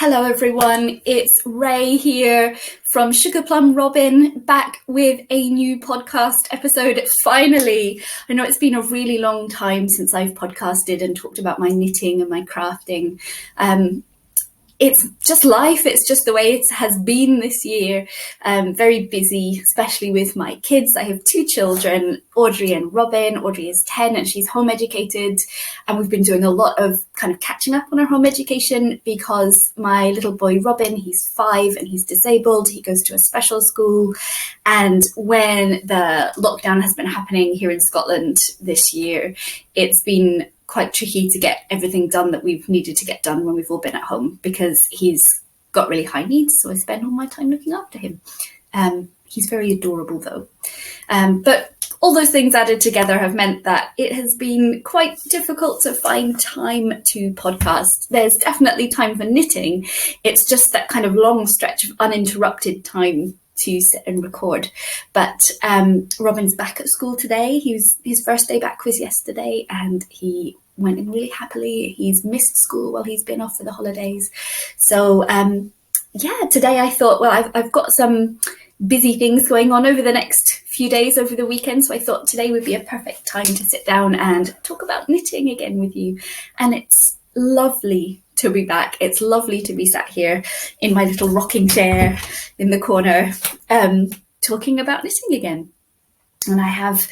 Hello everyone, it's Ray here from Sugar Plum Robin, back with a new podcast episode finally. I know it's been a really long time since I've podcasted and talked about my knitting and my crafting. It's just life, it's just the way it has been this year. Very busy, especially with my kids. I have two children, Audrey and Robin. Audrey is 10 and she's home educated. And we've been doing a lot of kind of catching up on our home education because my little boy Robin, he's 5 and he's disabled. He goes to a special school. And when the lockdown has been happening here in Scotland this year, it's been quite tricky to get everything done that we've needed to get done when we've all been at home because he's got really high needs, so I spend all my time looking after him. He's very adorable though. But all those things added together have meant that it has been quite difficult to find time to podcast. There's definitely time for knitting. It's just that kind of long stretch of uninterrupted time to sit and record. But Robin's back at school today. His first day back was yesterday and he went in really happily. He's missed school while he's been off for the holidays. So today I thought, well, I've got some busy things going on over the next few days over the weekend. So I thought today would be a perfect time to sit down and talk about knitting again with you. And it's lovely to be back. It's lovely to be sat here in my little rocking chair in the corner, talking about knitting again. And I have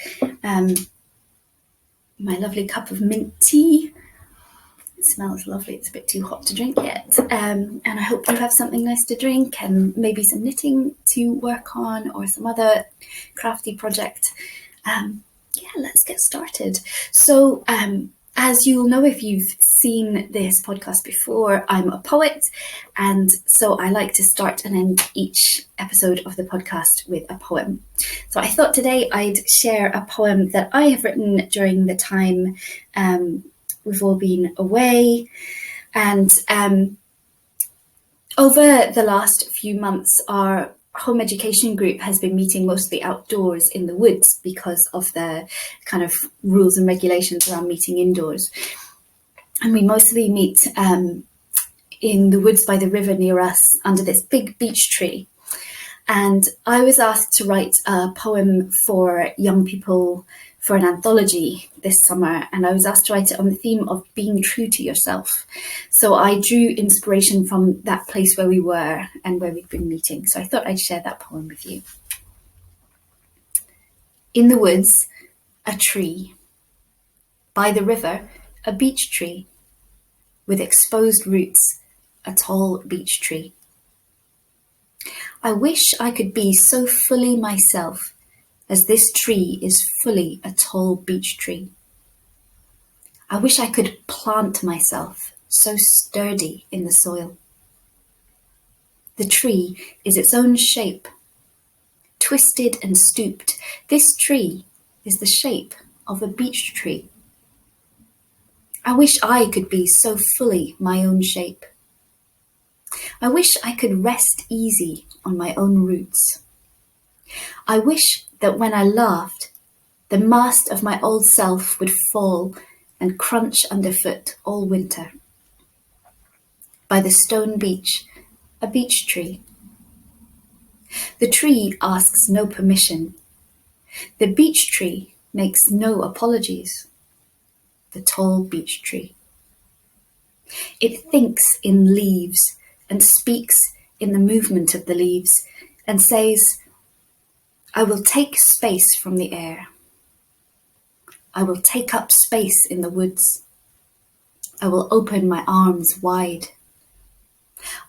my lovely cup of mint tea. It smells lovely. It's a bit too hot to drink yet. And I hope you have something nice to drink and maybe some knitting to work on or some other crafty project. Let's get started. So, as you'll know if you've seen this podcast before, I'm a poet, and so I like to start and end each episode of the podcast with a poem. So I thought today I'd share a poem that I have written during the time we've all been away. And over the last few months, our home education group has been meeting mostly outdoors in the woods because of the kind of rules and regulations around meeting indoors. And we mostly meet in the woods by the river near us under this big beech tree. And I was asked to write a poem for young people for an anthology this summer, and I was asked to write it on the theme of being true to yourself. So I drew inspiration from that place where we were and where we've been meeting. So I thought I'd share that poem with you. In the woods, a tree. By the river, a beech tree. With exposed roots, a tall beech tree. I wish I could be so fully myself as this tree is fully a tall beech tree. I wish I could plant myself so sturdy in the soil. The tree is its own shape. Twisted and stooped, this tree is the shape of a beech tree. I wish I could be so fully my own shape. I wish I could rest easy on my own roots. I wish that when I laughed, the mast of my old self would fall and crunch underfoot all winter. By the stone beach, a beech tree. The tree asks no permission. The beech tree makes no apologies. The tall beech tree. It thinks in leaves and speaks in the movement of the leaves and says, I will take space from the air. I will take up space in the woods. I will open my arms wide.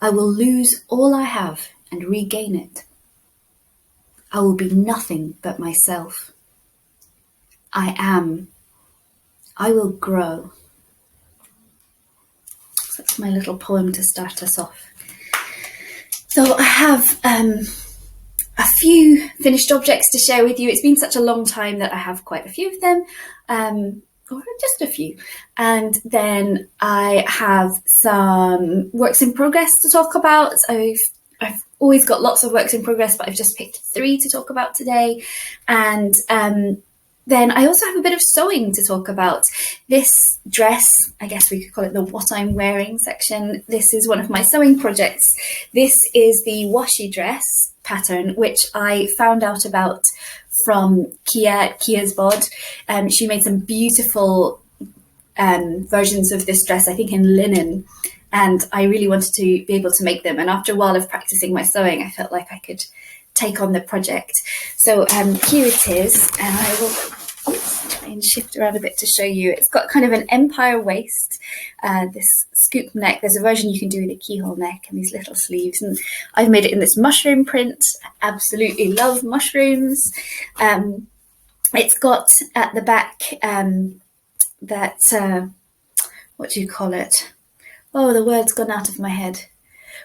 I will lose all I have and regain it. I will be nothing but myself. I am. I will grow. So that's my little poem to start us off. So I have a few finished objects to share with you. It's been such a long time that I have quite a few of them, or just a few. And then I have some works in progress to talk about. I've always got lots of works in progress, but I've just picked 3 to talk about today. And then I also have a bit of sewing to talk about. This dress, I guess we could call it the what I'm wearing section. This is one of my sewing projects. This is the washi dress pattern, which I found out about from Kia's bod. She made some beautiful versions of this dress, I think in linen, and I really wanted to be able to make them. And after a while of practicing my sewing, I felt like I could take on the project. So here it is, and I will try and shift around a bit to show you. It's got kind of an empire waist, this scoop neck. There's a version you can do with a keyhole neck and these little sleeves, and I've made it in this mushroom print. I absolutely love mushrooms. It's got at the back that what do you call it? Oh, the word's gone out of my head.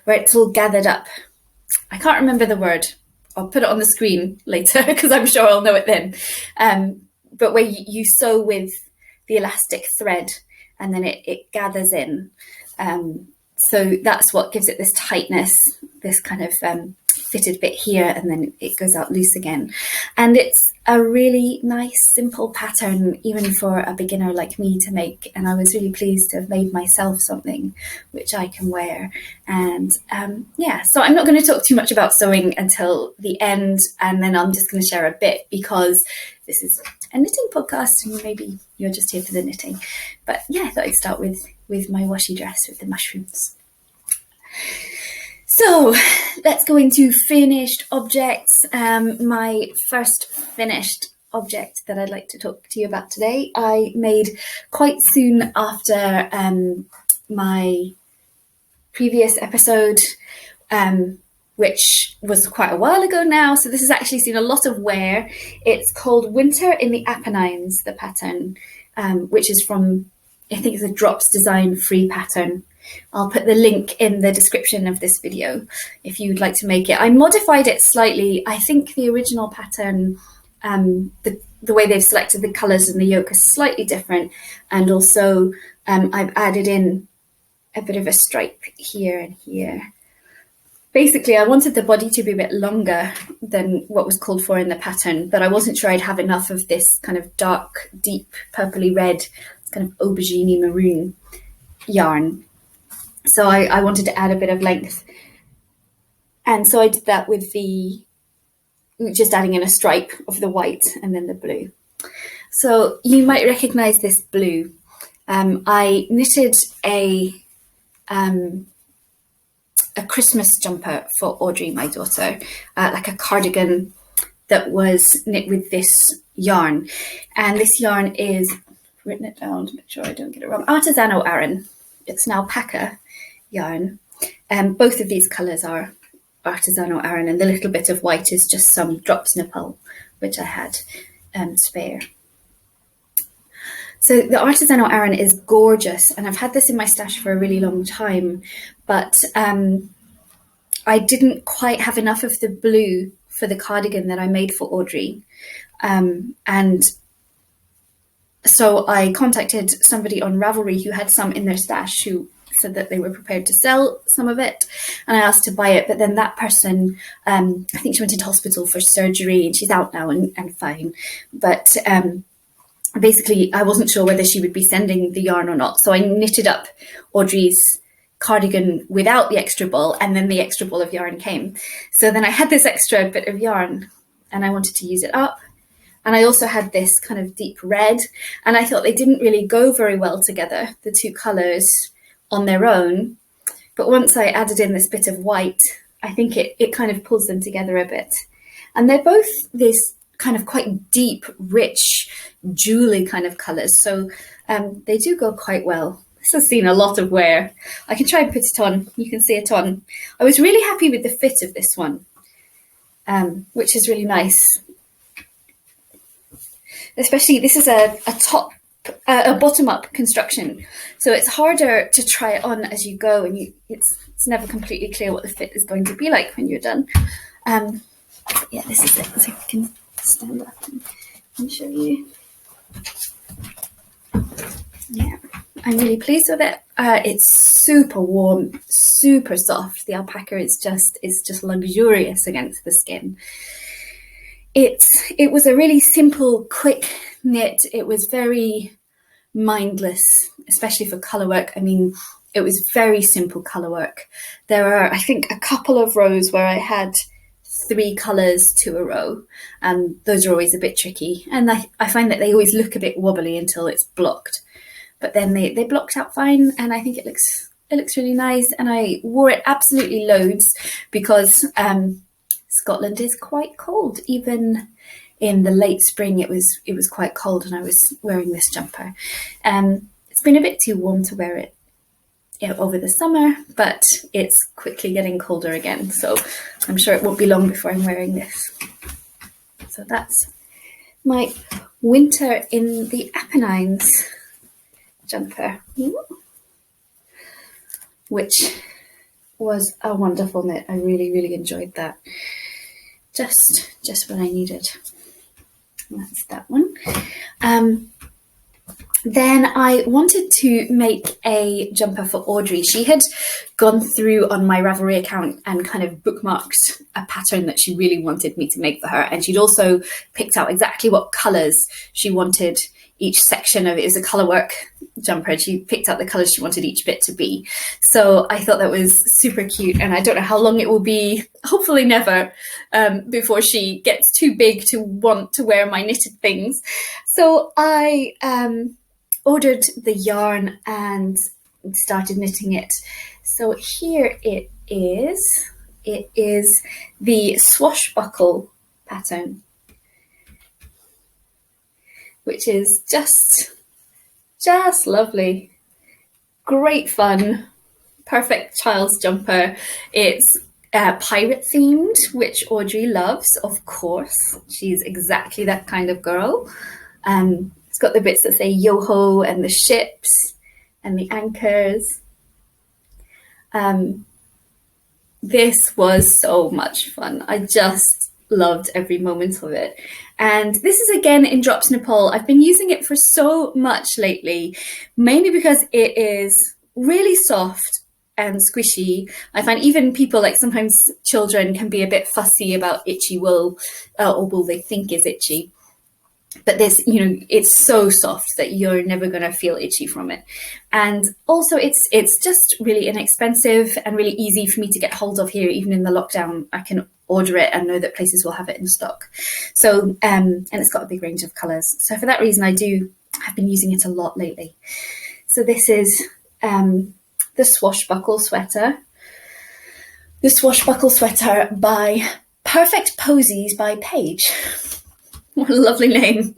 Where it's all gathered up. I can't remember the word. I'll put it on the screen later because I'm sure I'll know it then. But where you sew with the elastic thread and then it gathers in. So that's what gives it this tightness, this kind of fitted bit here, and then it goes out loose again. And it's a really nice, simple pattern, even for a beginner like me to make. And I was really pleased to have made myself something which I can wear. And yeah, so I'm not going to talk too much about sewing until the end, and then I'm just going to share a bit because this is a knitting podcast and maybe you're just here for the knitting. But yeah, I thought I'd start with my washi dress with the mushrooms. So let's go into finished objects. My first finished object that I'd like to talk to you about today, I made quite soon after my previous episode, which was quite a while ago now. So this has actually seen a lot of wear. It's called Winter in the Apennines, the pattern, which is from, I think it's a Drops Design free pattern. I'll put the link in the description of this video if you'd like to make it. I modified it slightly. I think the original pattern, the way they've selected the colours and the yoke is slightly different. And also I've added in a bit of a stripe here and here. Basically, I wanted the body to be a bit longer than what was called for in the pattern, but I wasn't sure I'd have enough of this kind of dark, deep, purpley red, kind of aubergine maroon yarn. So I wanted to add a bit of length. And so I did that with just adding in a stripe of the white and then the blue. So you might recognize this blue. I knitted a Christmas jumper for Audrey, my daughter, like a cardigan that was knit with this yarn. And this yarn is, I've written it down to make sure I don't get it wrong, Artisanal Aran. It's now alpaca yarn. Both of these colours are Artisanal Aran, and the little bit of white is just some drops nipple, which I had spare. So the Artisanal Aran is gorgeous, and I've had this in my stash for a really long time, but I didn't quite have enough of the blue for the cardigan that I made for Audrey. And so I contacted somebody on Ravelry who had some in their stash who said that they were prepared to sell some of it, and I asked to buy it, but then that person, I think she went into hospital for surgery and she's out now and fine, but basically I wasn't sure whether she would be sending the yarn or not, so I knitted up Audrey's cardigan without the extra ball, and then the extra ball of yarn came. So then I had this extra bit of yarn and I wanted to use it up. And I also had this kind of deep red, and I thought they didn't really go very well together, the two colours on their own. But once I added in this bit of white, I think it kind of pulls them together a bit. And they're both this kind of quite deep, rich, jewelly kind of colours. So they do go quite well. This has seen a lot of wear. I can try and put it on. You can see it on. I was really happy with the fit of this one, which is really nice. Especially, this is a bottom-up construction, so it's harder to try it on as you go, and it's never completely clear what the fit is going to be like when you're done. Yeah, this is it. So I can stand up and show you. Yeah, I'm really pleased with it. It's super warm, super soft. The alpaca is just luxurious against the skin. it was a really simple, quick knit. It was very mindless, especially for colour work. I mean, it was very simple colour work. There are, I think, a couple of rows where I had 3 colours to a row, and those are always a bit tricky. And I find that they always look a bit wobbly until it's blocked. But then they blocked out fine, and I think it looks really nice. And I wore it absolutely loads because Scotland is quite cold. Even in the late spring, it was quite cold, and I was wearing this jumper. It's been a bit too warm to wear it over the summer, but it's quickly getting colder again. So I'm sure it won't be long before I'm wearing this. So that's my winter in the Apennines jumper, which was a wonderful knit. I really, really enjoyed that. Just what I needed. That's that one. Then I wanted to make a jumper for Audrey. She had gone through on my Ravelry account and kind of bookmarked a pattern that she really wanted me to make for her. And she'd also picked out exactly what colours she wanted each section of it. It was a colour work jumper, and she picked out the colours she wanted each bit to be. So I thought that was super cute, and I don't know how long it will be, hopefully never, before she gets too big to want to wear my knitted things. So I ordered the yarn and started knitting it. So here it is. It is the Swashbuckle pattern, which is just lovely. Great fun. Perfect child's jumper. It's pirate themed, which Audrey loves, of course. She's exactly that kind of girl. It's got the bits that say yo-ho and the ships and the anchors. This was so much fun. I just loved every moment of it. And this is again in Drops Nepal. I've been using it for so much lately, mainly because it is really soft and squishy. I find even people, like sometimes children, can be a bit fussy about itchy wool, or wool they think is itchy. But this, it's so soft that you're never going to feel itchy from it. And also it's just really inexpensive and really easy for me to get hold of here. Even in the lockdown, I can order it and know that places will have it in stock. So, and it's got a big range of colours. So for that reason, I've been using it a lot lately. So this is the Swashbuckle sweater. The Swashbuckle sweater by Perfect Posies by Paige. What a lovely name.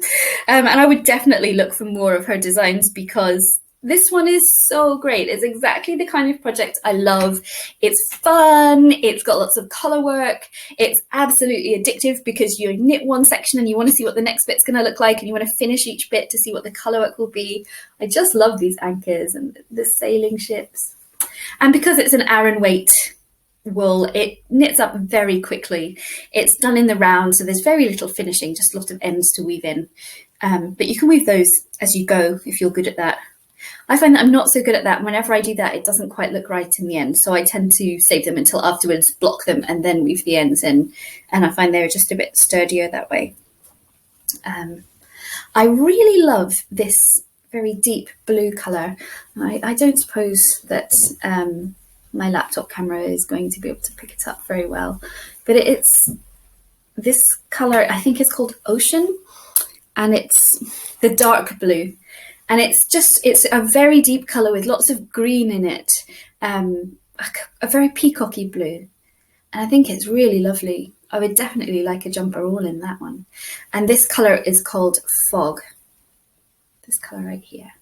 And I would definitely look for more of her designs, because this one is so great. It's exactly the kind of project I love. It's fun. It's got lots of colour work. It's absolutely addictive because you knit one section and you want to see what the next bit's going to look like, and you want to finish each bit to see what the colour work will be. I just love these anchors and the sailing ships. And because it's an Aran weight wool, it knits up very quickly. It's done in the round, so there's very little finishing, just lots of ends to weave in. But you can weave those as you go if you're good at that. I find that I'm not so good at that. Whenever I do that, it doesn't quite look right in the end. So I tend to save them until afterwards, block them, and then weave the ends in. And I find they're just a bit sturdier that way. I really love this very deep blue colour. I don't suppose that my laptop camera is going to be able to pick it up very well, but it's this colour, I think it's called Ocean, and it's the dark blue, and it's a very deep colour with lots of green in it, a very peacocky blue, and I think it's really lovely. I would definitely like a jumper all in that one. And this colour is called Fog, this colour right here.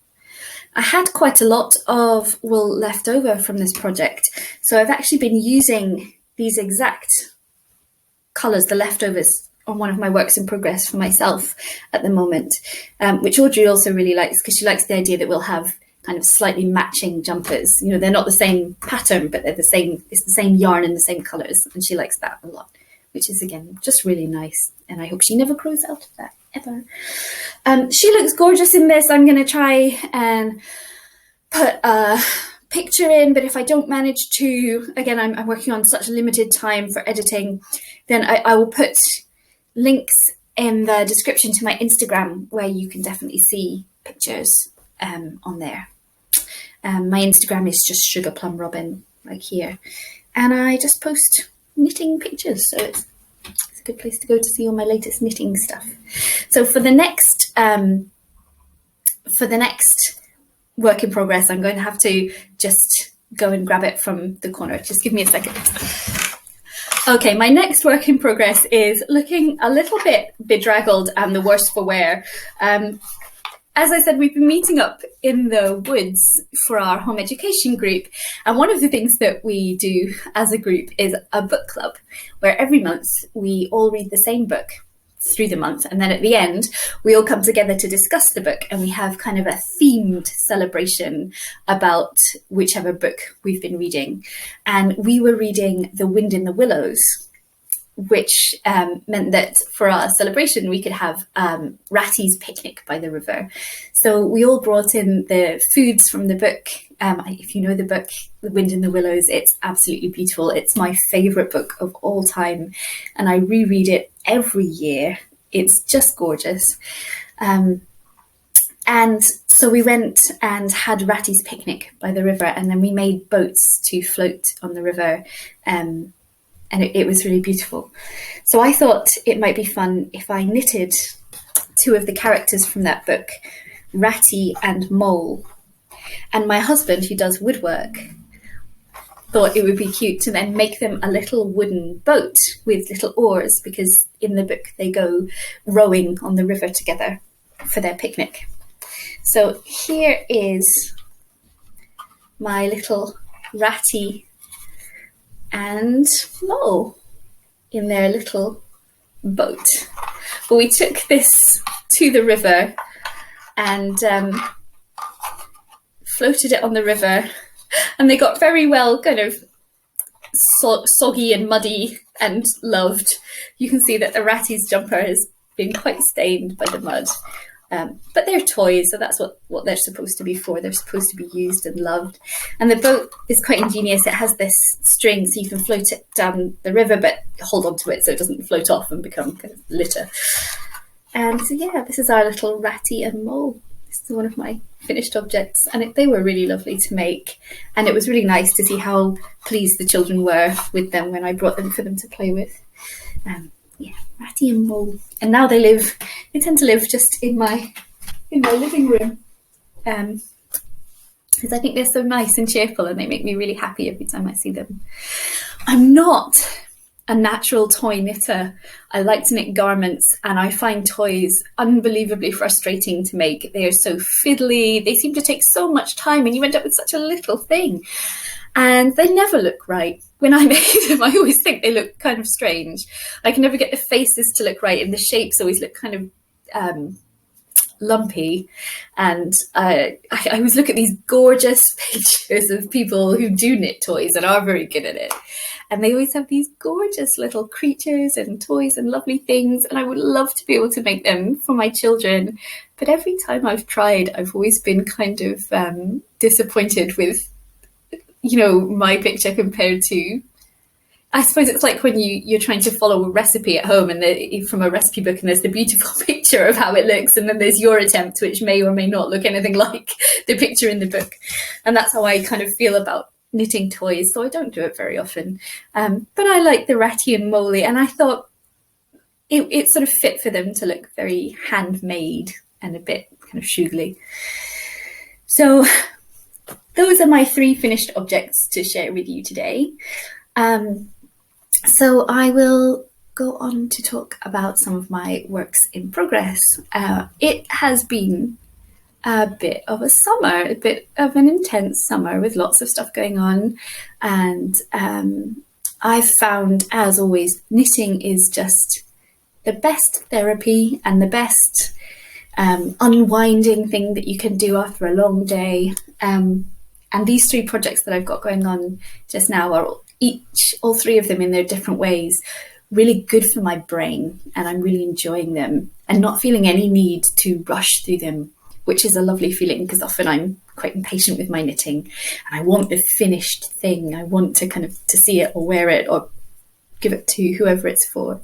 I had quite a lot of wool left over from this project, so I've actually been using these exact colours, the leftovers, on one of my works in progress for myself at the moment, which Audrey also really likes, because she likes the idea that we'll have kind of slightly matching jumpers. They're not the same pattern, but they're the same. It's the same yarn and the same colours, and she likes that a lot, which is again just really nice. And I hope she never grows out of that. Ever. She looks gorgeous in this. I'm going to try and put a picture in, but if I don't manage to, again, I'm working on such a limited time for editing, then I will put links in the description to my Instagram where you can definitely see pictures on there. My Instagram is just sugarplumrobin, like here, and I just post knitting pictures, so it's a good place to go to see all my latest knitting stuff. So for the next work in progress, I'm going to have to just go and grab it from the corner. Just give me a second. Okay, my next work in progress is looking a little bit bedraggled and the worse for wear. As I said, we've been meeting up in the woods for our home education group. And one of the things that we do as a group is a book club, where every month we all read the same book through the month. And then at the end, we all come together to discuss the book, and we have kind of a themed celebration about whichever book we've been reading. And we were reading The Wind in the Willows, which meant that for our celebration, we could have Ratty's Picnic by the river. So we all brought in the foods from the book. If you know the book, The Wind in the Willows, it's absolutely beautiful. It's my favourite book of all time, and I reread it every year. It's just gorgeous. And so we went and had Ratty's Picnic by the river, and then we made boats to float on the river. And it was really beautiful. So I thought it might be fun if I knitted two of the characters from that book, Ratty and Mole. And my husband, who does woodwork, thought it would be cute to then make them a little wooden boat with little oars, because in the book they go rowing on the river together for their picnic. So here is my little Ratty and Mole in their little boat. But we took this to the river and floated it on the river, and they got very well kind of soggy and muddy and loved. You can see that the Ratty's jumper has been quite stained by the mud. But they're toys, so that's what they're supposed to be for. They're supposed to be used and loved. And the boat is quite ingenious. It has this string, so you can float it down the river, but hold on to it so it doesn't float off and become kind of litter. And so, yeah, this is our little Ratty and Mole. This is one of my finished objects, and they were really lovely to make. And it was really nice to see how pleased the children were with them when I brought them for them to play with. Yeah, Ratty and Mole. And now they tend to live just in my living room. Because I think they're so nice and cheerful, and they make me really happy every time I see them. I'm not a natural toy knitter. I like to knit garments, and I find toys unbelievably frustrating to make. They are so fiddly. They seem to take so much time, and you end up with such a little thing. And they never look right. When I make them, I always think they look kind of strange. I can never get the faces to look right, and the shapes always look kind of lumpy. And I always look at these gorgeous pictures of people who do knit toys and are very good at it. And they always have these gorgeous little creatures and toys and lovely things. And I would love to be able to make them for my children. But every time I've tried, I've always been kind of disappointed with, you know, my picture compared to, I suppose it's like when you're trying to follow a recipe at home and from a recipe book, and there's the beautiful picture of how it looks, and then there's your attempt, which may or may not look anything like the picture in the book. And that's how I kind of feel about knitting toys, so I don't do it very often. But I like the Ratty and Mole, and I thought it sort of fit for them to look very handmade and a bit kind of shugly. So those are my 3 finished objects to share with you today. So I will go on to talk about some of my works in progress. It has been a bit of a summer, a bit of an intense summer with lots of stuff going on. And I've found, as always, knitting is just the best therapy and the best unwinding thing that you can do after a long day. And these 3 projects that I've got going on just now are all 3 of them in their different ways, really good for my brain, and I'm really enjoying them and not feeling any need to rush through them, which is a lovely feeling, because often I'm quite impatient with my knitting and I want the finished thing. I want to kind of to see it or wear it or give it to whoever it's for.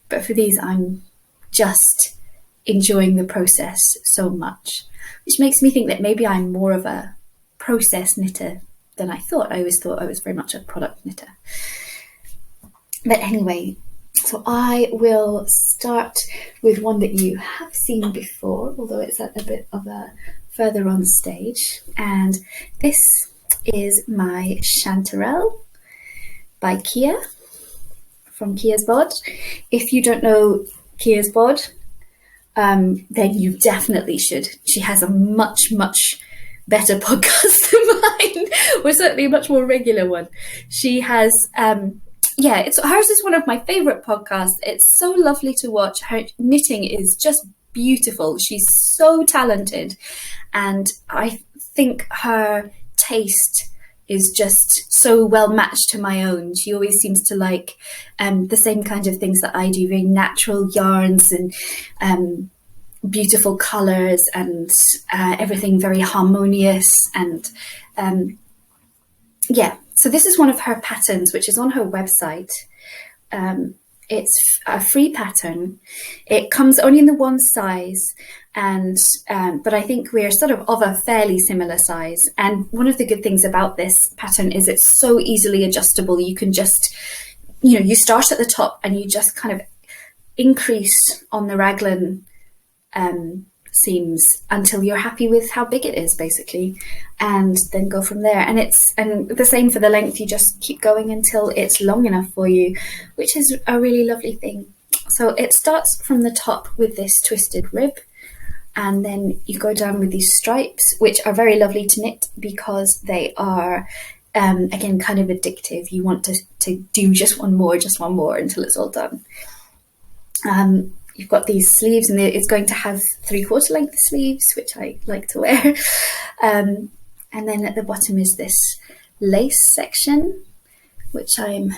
But for these, I'm just enjoying the process so much, which makes me think that maybe I'm more of a process knitter than I thought. I always thought I was very much a product knitter. But anyway, so I will start with one that you have seen before, although it's at a bit of a further on stage. And this is my Chanterelle by Kia, from Kia's Bod. If you don't know Kia's Bod, then you definitely should. She has a much, much better podcast than mine, or certainly a much more regular one. She has, hers is one of my favourite podcasts. It's so lovely to watch. Her knitting is just beautiful. She's so talented, and I think her taste is just so well matched to my own. She always seems to like the same kind of things that I do, very natural yarns and beautiful colours and everything very harmonious. And so this is one of her patterns, which is on her website. It's a free pattern. It comes only in the one size, and but I think we're sort of a fairly similar size. And one of the good things about this pattern is it's so easily adjustable. You can just, you start at the top and you just kind of increase on the raglan seams until you're happy with how big it is, basically, and then go from there. And the same for the length. You just keep going until it's long enough for you, which is a really lovely thing. So it starts from the top with this twisted rib, and then you go down with these stripes, which are very lovely to knit because they are again kind of addictive. You want to do just one more until it's all done. You've got these sleeves, and it's going to have 3/4 length sleeves, which I like to wear. And then at the bottom is this lace section, which I'm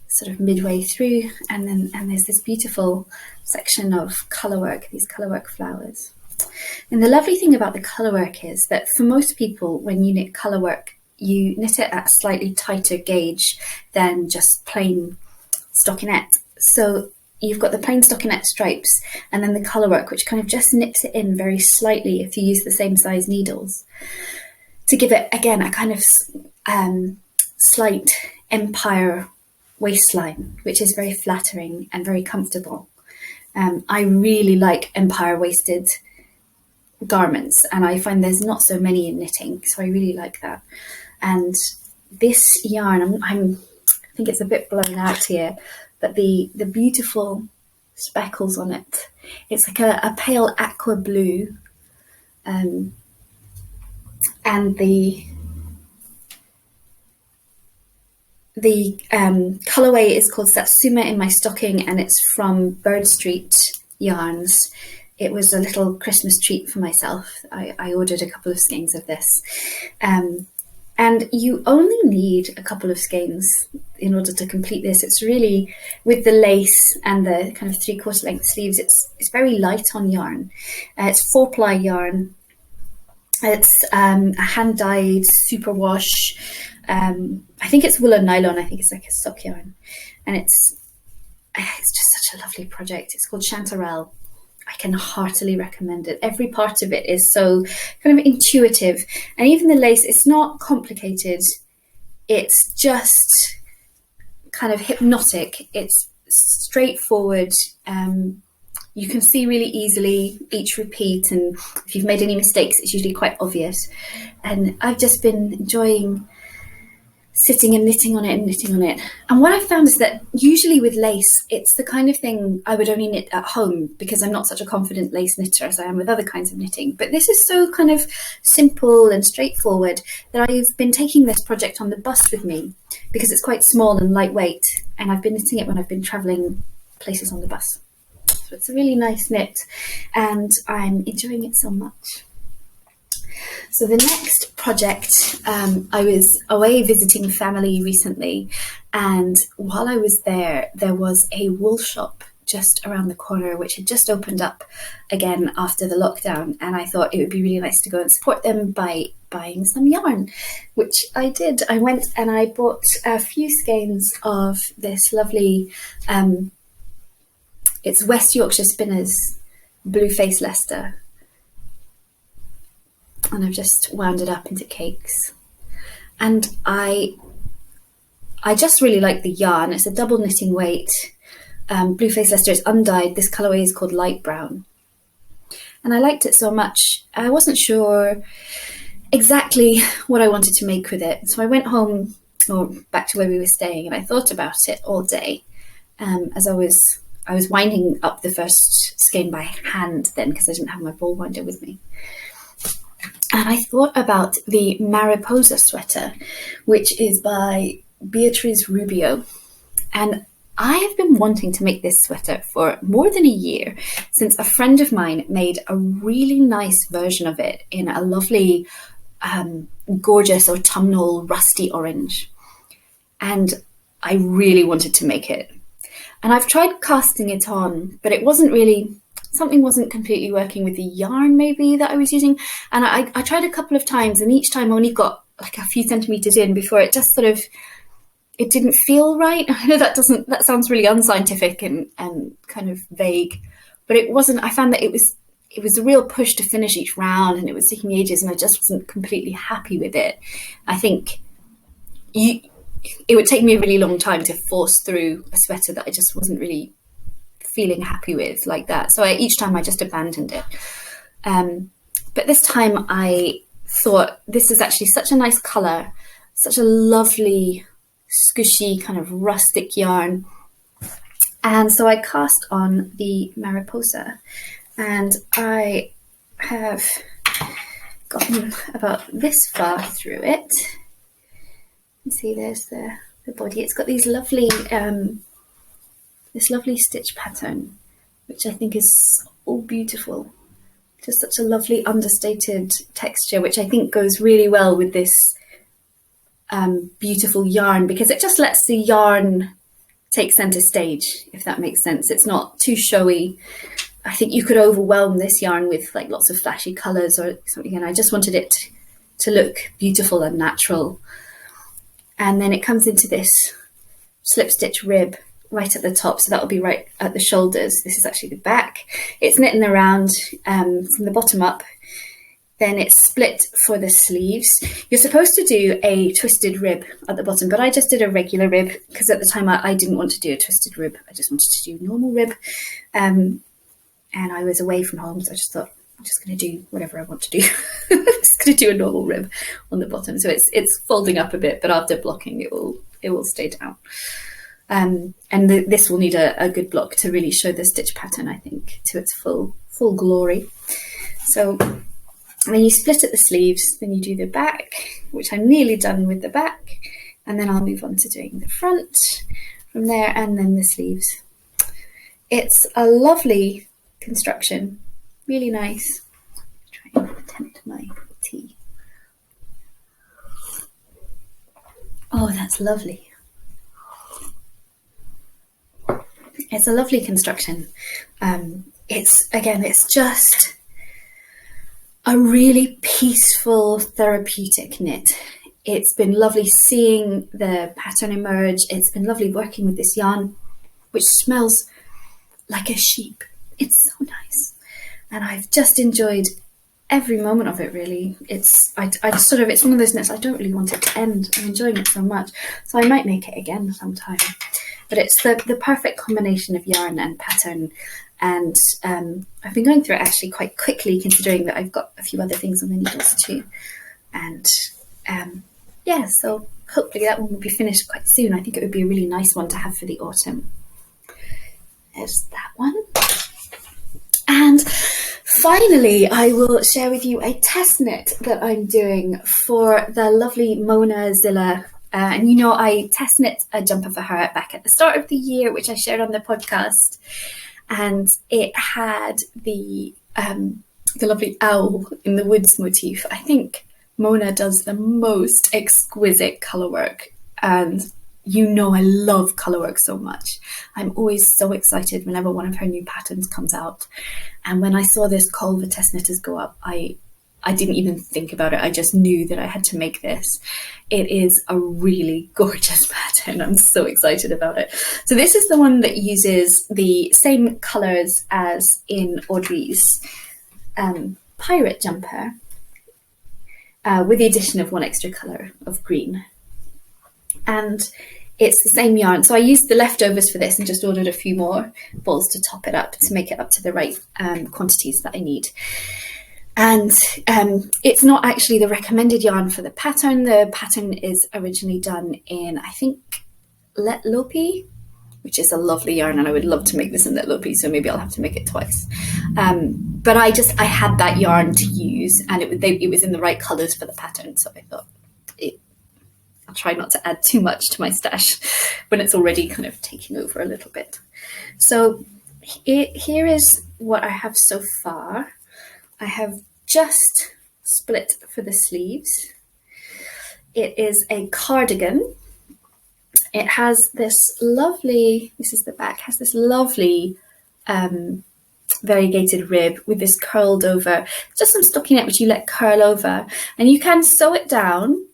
sort of midway through. And there's this beautiful section of colourwork, these colourwork flowers. And the lovely thing about the colourwork is that for most people, when you knit colourwork, you knit it at a slightly tighter gauge than just plain stockinette. So you've got the plain stockinette stripes and then the colourwork, which kind of just nips it in very slightly if you use the same size needles, to give it, again, a kind of slight empire waistline, which is very flattering and very comfortable. I really like empire waisted garments, and I find there's not so many in knitting, so I really like that. And this yarn, I think it's a bit blown out here, but the beautiful speckles on it, it's like a pale aqua blue, and the colourway is called Satsuma in My Stocking, and it's from Bird Street Yarns. It was a little Christmas treat for myself. I ordered a couple of skeins of this. And you only need a couple of skeins in order to complete this. It's really, with the lace and the kind of 3/4 length sleeves, it's very light on yarn. It's 4-ply yarn. It's a hand-dyed superwash. I think it's wool and nylon. I think it's like a sock yarn. And it's just such a lovely project. It's called Chanterelle. I can heartily recommend it. Every part of it is so kind of intuitive. And even the lace, it's not complicated. It's just kind of hypnotic. It's straightforward. You can see really easily each repeat. And if you've made any mistakes, it's usually quite obvious. And I've just been enjoying sitting and knitting on it. And what I've found is that usually with lace, it's the kind of thing I would only knit at home because I'm not such a confident lace knitter as I am with other kinds of knitting. But this is so kind of simple and straightforward that I've been taking this project on the bus with me because it's quite small and lightweight. And I've been knitting it when I've been travelling places on the bus. So it's a really nice knit and I'm enjoying it so much. So the next project, I was away visiting family recently, and while I was there was a wool shop just around the corner which had just opened up again after the lockdown, and I thought it would be really nice to go and support them by buying some yarn, which I did. I went and I bought a few skeins of this lovely It's West Yorkshire Spinners Blue Face Leicester. And I've just wound it up into cakes. And I just really like the yarn. It's a double knitting weight. Blue Face Leicester is undyed. This colourway is called light brown. And I liked it so much. I wasn't sure exactly what I wanted to make with it. So I went home, or back to where we were staying, and I thought about it all day. As I was winding up the first skein by hand then, because I didn't have my ball winder with me. And I thought about the Mariposa sweater, which is by Beatriz Rubio. And I have been wanting to make this sweater for more than a year, since a friend of mine made a really nice version of it in a lovely, gorgeous autumnal rusty orange. And I really wanted to make it. And I've tried casting it on, but it wasn't really, something wasn't completely working with the yarn maybe that I was using. And I tried a couple of times, and each time I only got like a few centimeters in before it just sort of, it didn't feel right. I know that sounds really unscientific and kind of vague, but it wasn't. I found that it was a real push to finish each round, and it was taking ages, and I just wasn't completely happy with it. I think it would take me a really long time to force through a sweater that I just wasn't really feeling happy with like that. So each time I just abandoned it. But this time I thought, this is actually such a nice colour, such a lovely squishy kind of rustic yarn. And so I cast on the Mariposa, and I have gotten about this far through it. You can see there's the body. It's got these lovely this lovely stitch pattern, which I think is so beautiful. Just such a lovely understated texture, which I think goes really well with this beautiful yarn, because it just lets the yarn take center stage, if that makes sense. It's not too showy. I think you could overwhelm this yarn with like lots of flashy colors or something, and I just wanted it to look beautiful and natural. And then it comes into this slip stitch rib right at the top, so that'll be right at the shoulders. This is actually the back. It's knitting around from the bottom up. Then it's split for the sleeves. You're supposed to do a twisted rib at the bottom, but I just did a regular rib because at the time I didn't want to do a twisted rib. I just wanted to do normal rib. And I was away from home, so I just thought, I'm just going to do whatever I want to do. I'm just going to do a normal rib on the bottom. So it's folding up a bit, but after blocking, it will stay down. This will need a good block to really show the stitch pattern, I think, to its full glory. So then you split at the sleeves, then you do the back, which I'm nearly done with the back, and then I'll move on to doing the front from there, and then the sleeves. It's a lovely construction, really nice. Try and attempt my tea. Oh, that's lovely. It's a lovely construction. It's just a really peaceful, therapeutic knit. It's been lovely seeing the pattern emerge. It's been lovely working with this yarn, which smells like a sheep. It's so nice. And I've just enjoyed every moment of it, really. It's one of those knits I don't really want it to end. I'm enjoying it so much. So I might make it again sometime. But it's the perfect combination of yarn and pattern. And I've been going through it actually quite quickly, considering that I've got a few other things on the needles too. And so hopefully that one will be finished quite soon. I think it would be a really nice one to have for the autumn. There's that one. And finally, I will share with you a test knit that I'm doing for the lovely Monazilla. And I test knit a jumper for her back at the start of the year, which I shared on the podcast. And it had the lovely owl in the woods motif. I think Mona does the most exquisite colour work, and I love colour work so much. I'm always so excited whenever one of her new patterns comes out. And when I saw this call for test knitters go up, I I didn't even think about it. I just knew that I had to make this. It is a really gorgeous pattern. I'm so excited about it. So this is the one that uses the same colours as in Audrey's pirate jumper, with the addition of one extra colour of green. And it's the same yarn. So I used the leftovers for this and just ordered a few more balls to top it up, to make it up to the right quantities that I need. And it's not actually the recommended yarn for the pattern. The pattern is originally done in, I think, Let Lopi, which is a lovely yarn, and I would love to make this in Let Lopi, so maybe I'll have to make it twice. But I had that yarn to use, and it was in the right colours for the pattern, so I thought I'll try not to add too much to my stash when it's already kind of taking over a little bit. So here is what I have so far. I have just split for the sleeves. It is a cardigan. It has this lovely, this is the back, has this lovely variegated rib with this curled over, just some stockinette which you let curl over, and you can sew it down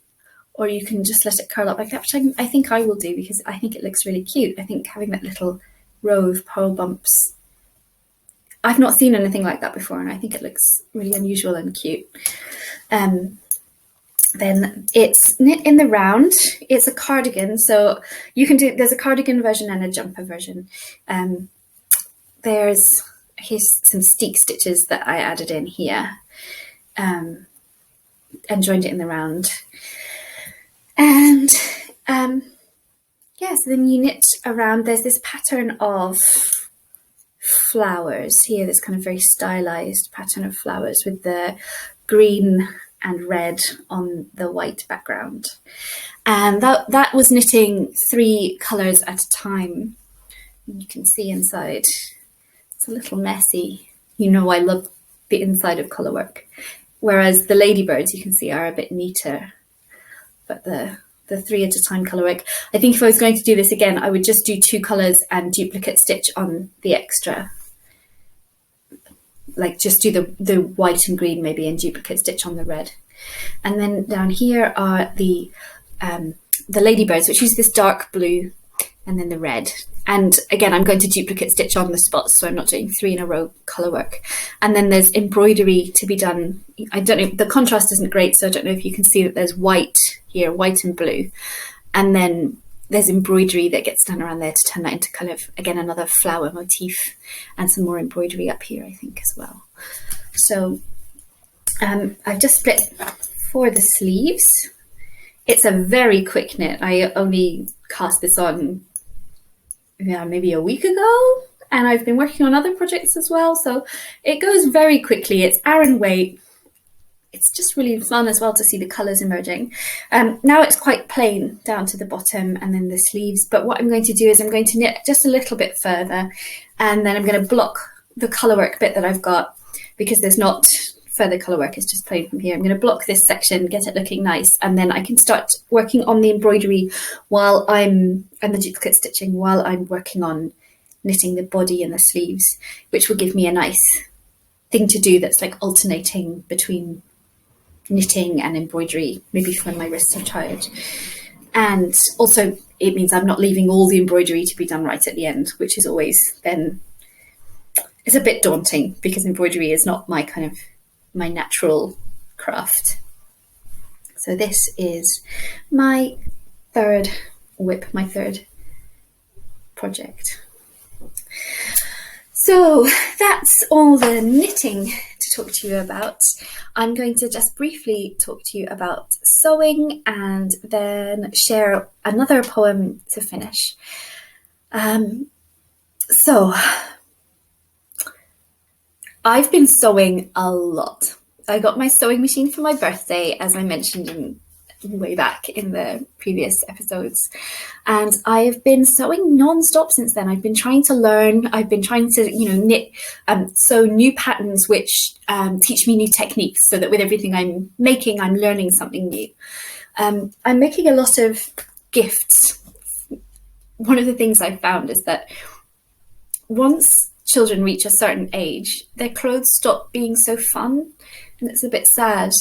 or you can just let it curl up like that, which I think I will do because I think it looks really cute. I think having that little row of pearl bumps, I've not seen anything like that before, and I think it looks really unusual and cute. Then it's knit in the round. It's a cardigan, so you can do, there's a cardigan version and a jumper version. Here's some steek stitches that I added in here, and joined it in the round. And yeah, so then you knit around. There's this pattern of flowers here, this kind of very stylized pattern of flowers with the green and red on the white background. And that was knitting 3 colours at a time. You can see inside. It's a little messy. You know I love the inside of colour work. Whereas the ladybirds, you can see, are a bit neater. But the 3 at a time colour work, I think if I was going to do this again, I would just do 2 colours and duplicate stitch on the extra. Like just do the white and green maybe and duplicate stitch on the red. And then down here are the ladybirds, which use this dark blue and then the red. And again, I'm going to duplicate stitch on the spots, so I'm not doing 3 in a row colour work. And then there's embroidery to be done. I don't know, the contrast isn't great, so I don't know if you can see that there's white here, white and blue. And then there's embroidery that gets done around there to turn that into kind of, again, another flower motif, and some more embroidery up here, I think, as well. So I've just split for the sleeves. It's a very quick knit. I only cast this on maybe a week ago, and I've been working on other projects as well, so it goes very quickly. It's Aran weight. It's just really fun as well to see the colours emerging. Now it's quite plain down to the bottom and then the sleeves, but what I'm going to do is I'm going to knit just a little bit further, and then I'm going to block the colour work bit that I've got, because there's not further colour work, it's just plain from here. I'm going to block this section, get it looking nice, and then I can start working on the embroidery and the duplicate stitching while I'm working on knitting the body and the sleeves, which will give me a nice thing to do that's like alternating between knitting and embroidery, maybe for when my wrists are tired. And also it means I'm not leaving all the embroidery to be done right at the end, which is always then, it's a bit daunting because embroidery is not my natural craft. So this is my third whip, my third project. So that's all the knitting to talk to you about. I'm going to just briefly talk to you about sewing and then share another poem to finish. So I've been sewing a lot. I got my sewing machine for my birthday, as I mentioned way back in the previous episodes, and I've been sewing non-stop since then. I've been trying to learn. I've been trying to knit, sew new patterns which teach me new techniques, so that with everything I'm making, I'm learning something new. I'm making a lot of gifts. One of the things I've found is that once children reach a certain age, their clothes stop being so fun, and it's a bit sad.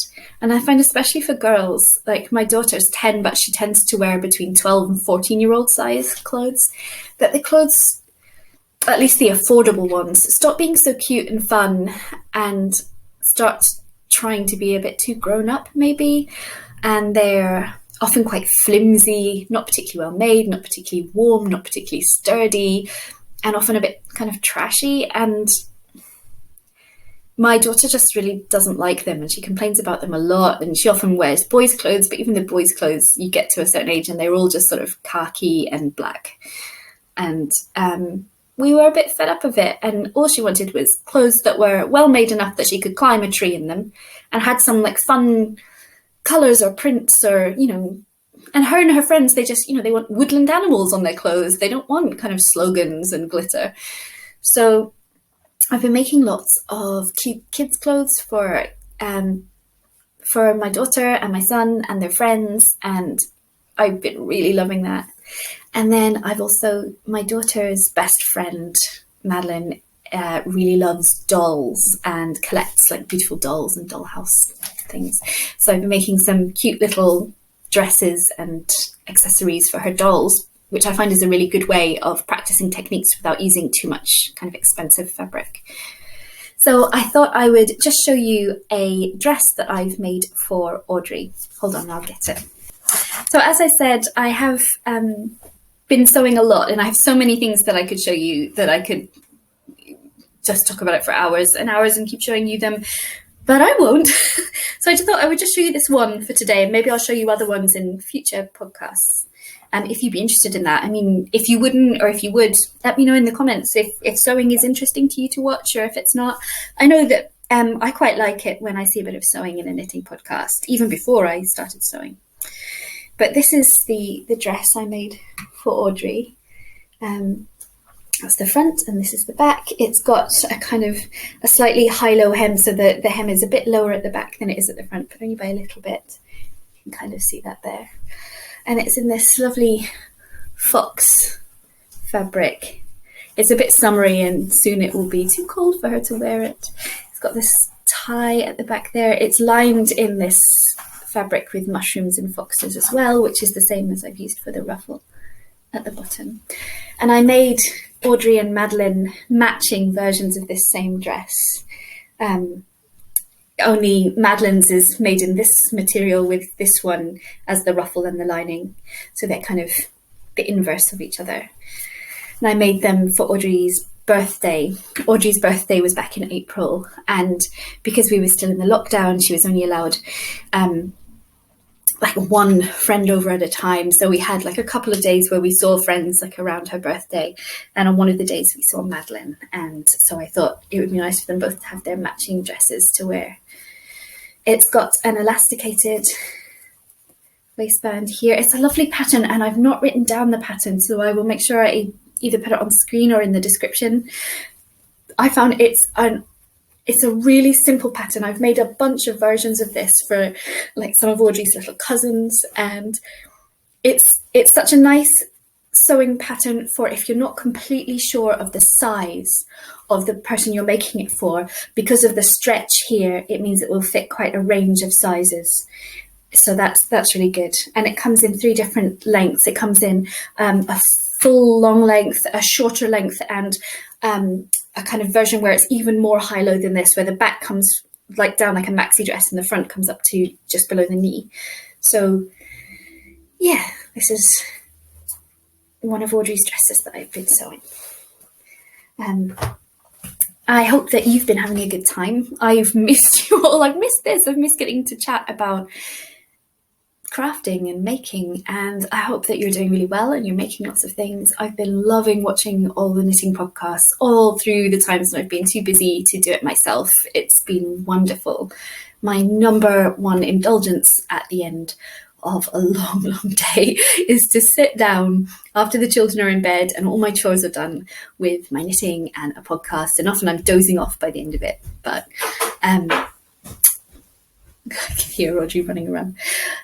And I find, especially for girls, like my daughter's 10, but she tends to wear between 12 and 14-year-old size clothes, that the clothes, at least the affordable ones, stop being so cute and fun and start trying to be a bit too grown up, maybe. And they're often quite flimsy, not particularly well made, not particularly warm, not particularly sturdy, and often a bit kind of trashy. And my daughter just really doesn't like them, and she complains about them a lot, and she often wears boys' clothes, but even the boys' clothes, you get to a certain age and they're all just sort of khaki and black. And we were a bit fed up of it, and all she wanted was clothes that were well made enough that she could climb a tree in them and had some like fun colours or prints, or, you know. And her friends, they just, you know, they want woodland animals on their clothes. They don't want kind of slogans and glitter. So I've been making lots of cute kids' clothes for my daughter and my son and their friends, and I've been really loving that. And then I've also, my daughter's best friend, Madeline, really loves dolls and collects like beautiful dolls and dollhouse things. So I've been making some cute little dresses and accessories for her dolls, which I find is a really good way of practicing techniques without using too much kind of expensive fabric. So I thought I would just show you a dress that I've made for Audrey. Hold on, I'll get it. So as I said, I have been sewing a lot, and I have so many things that I could show you that I could just talk about it for hours and hours and keep showing you them, but I won't. So I just thought I would just show you this one for today, and maybe I'll show you other ones in future podcasts. If you'd be interested in that. I mean, if you wouldn't, or if you would, let me know in the comments if sewing is interesting to you to watch, or if it's not. I know that I quite like it when I see a bit of sewing in a knitting podcast, even before I started sewing. But this is the dress I made for Audrey. That's the front, and this is the back. It's got a kind of a slightly high-low hem, so that the hem is a bit lower at the back than it is at the front, but only by a little bit. You can kind of see that there. And it's in this lovely fox fabric. It's a bit summery, and soon it will be too cold for her to wear it. It's got this tie at the back there. It's lined in this fabric with mushrooms and foxes as well, which is the same as I've used for the ruffle at the bottom. And I made Audrey and Madeline matching versions of this same dress. Only Madeline's is made in this material with this one as the ruffle and the lining. So they're kind of the inverse of each other. And I made them for Audrey's birthday. Audrey's birthday was back in April. And because we were still in the lockdown, she was only allowed like one friend over at a time. So we had like a couple of days where we saw friends like around her birthday. And on one of the days we saw Madeline. And so I thought it would be nice for them both to have their matching dresses to wear. It's got an elasticated waistband here. It's a lovely pattern, and I've not written down the pattern, so I will make sure I either put it on screen or in the description. I found it's a really simple pattern. I've made a bunch of versions of this for like some of Audrey's little cousins, and it's such a nice sewing pattern for if you're not completely sure of the size of the person you're making it for. Because of the stretch here, it means it will fit quite a range of sizes. So that's really good. And it comes in 3 different lengths. It comes in a full long length, a shorter length, and a kind of version where it's even more high-low than this, where the back comes like down like a maxi dress and the front comes up to just below the knee. So yeah, this is one of Audrey's dresses that I've been sewing. I hope that you've been having a good time. I've missed you all. I've missed this. I've missed getting to chat about crafting and making, and I hope that you're doing really well and you're making lots of things. I've been loving watching all the knitting podcasts all through the times when I've been too busy to do it myself. It's been wonderful. My number one indulgence at the end of a long day is to sit down after the children are in bed and all my chores are done with my knitting and a podcast, and often I'm dozing off by the end of it, but I can hear Audrey running around.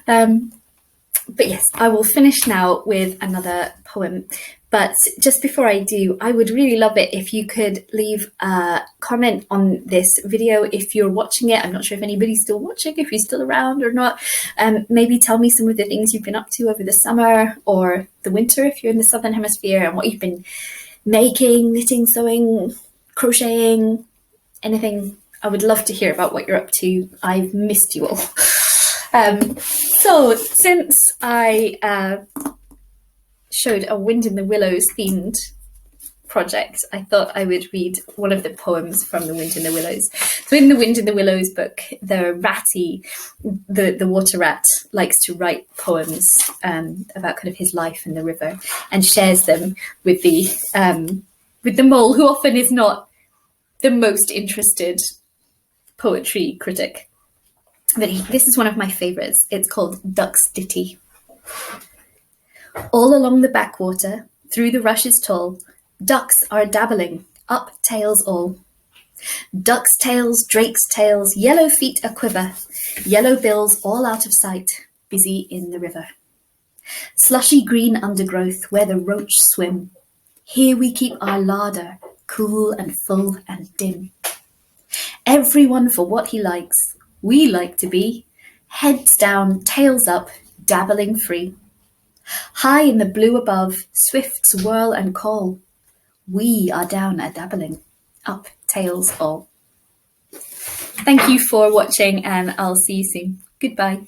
But yes, I will finish now with another poem. But just before I do, I would really love it if you could leave a comment on this video if you're watching it. I'm not sure if anybody's still watching, if you're still around or not. Maybe tell me some of the things you've been up to over the summer or the winter if you're in the Southern Hemisphere, and what you've been making, knitting, sewing, crocheting, anything. I would love to hear about what you're up to. I've missed you all. So since I showed a Wind in the Willows themed project, I thought I would read one of the poems from the Wind in the Willows. So in the Wind in the Willows book, the Ratty, the water rat, likes to write poems about kind of his life in the river, and shares them with the mole, who often is not the most interested poetry critic. But this is one of my favourites. It's called Duck's Ditty. All along the backwater, through the rushes tall, ducks are dabbling, up tails all. Ducks' tails, drakes' tails, yellow feet a quiver, yellow bills all out of sight, busy in the river. Slushy green undergrowth where the roach swim, here we keep our larder, cool and full and dim. Everyone for what he likes, we like to be, heads down, tails up, dabbling free. High in the blue above, swifts whirl and call. We are down a dabbling, up tails all. Thank you for watching, and I'll see you soon. Goodbye.